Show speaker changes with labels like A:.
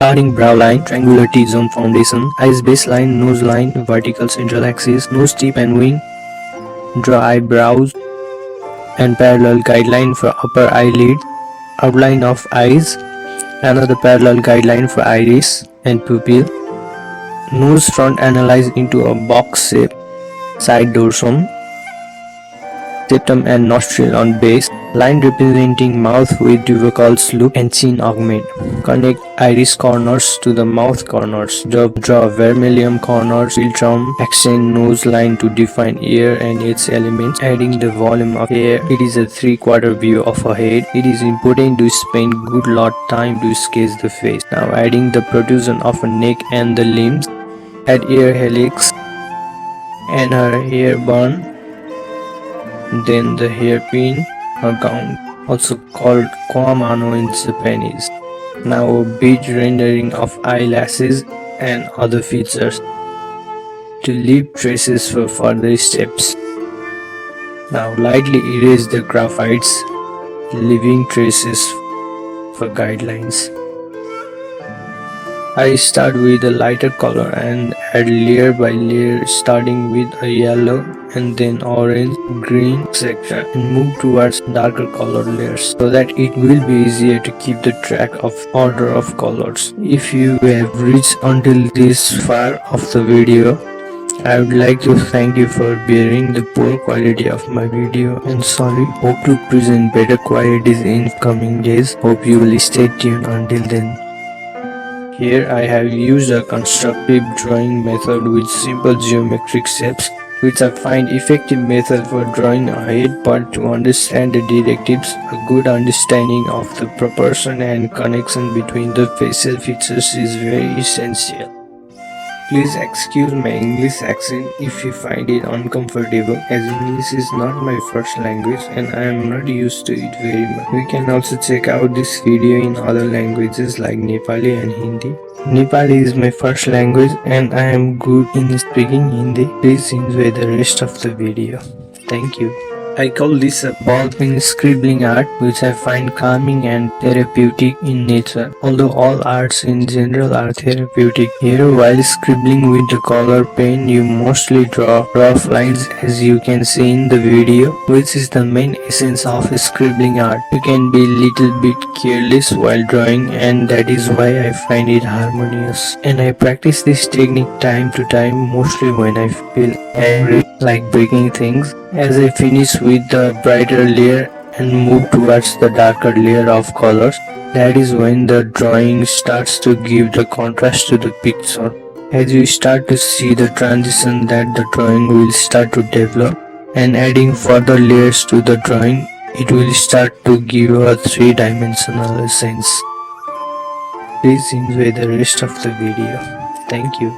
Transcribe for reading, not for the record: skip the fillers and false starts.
A: Starting brow line, triangular T-zone foundation, eyes baseline, nose line, vertical central axis, nose tip and wing, draw eyebrows and parallel guideline for upper eyelid, outline of eyes, another parallel guideline for iris and pupil, nose front analyze into a box shape, side dorsum, septum and nostril on base, line representing mouth with duvacals loop and chin augment. Connect iris corners to the mouth corners. Draw vermilion corners, philtrum, accent nose line to define ear and its elements, adding the volume of hair. It is a 3/4 view of a head. It is important to spend good lot time to sketch the face. Now adding the protrusion of a neck and the limbs, add ear helix and her hair bun, then the hairpin or gown, also called kwamano in Japanese. Now a bead rendering of eyelashes and other features to leave traces for further steps. Now lightly erase the graphites, leaving traces for guidelines. I start with a lighter color and add layer by layer, starting with a yellow and then orange, green, etc. and move towards darker color layers so that it will be easier to keep the track of order of colors. If you have reached until this far of the video, I would like to thank you for bearing the poor quality of my video and sorry. Hope to present better qualities in coming days. Hope you will stay tuned until then. Here I have used a constructive drawing method with simple geometric shapes, which I find effective method for drawing a head, but to understand the directives, a good understanding of the proportion and connection between the facial features is very essential. Please excuse my English accent if you find it uncomfortable, as English is not my first language and I am not used to it very much. You can also check out this video in other languages like Nepali and Hindi. Nepali is my first language and I am good in speaking Hindi. Please enjoy the rest of the video. Thank you. I call this a ballpen scribbling art, which I find calming and therapeutic in nature. Although all arts in general are therapeutic, here while scribbling with the color pen you mostly draw rough lines, as you can see in the video, which is the main essence of scribbling art. You can be little bit careless while drawing, and that is why I find it harmonious. And I practice this technique time to time, mostly when I feel angry, like breaking things. As I finish with the brighter layer and move towards the darker layer of colors, that is when the drawing starts to give the contrast to the picture. As you start to see the transition that the drawing will start to develop, and adding further layers to the drawing, it will start to give a three-dimensional sense. Please enjoy the rest of the video. Thank you.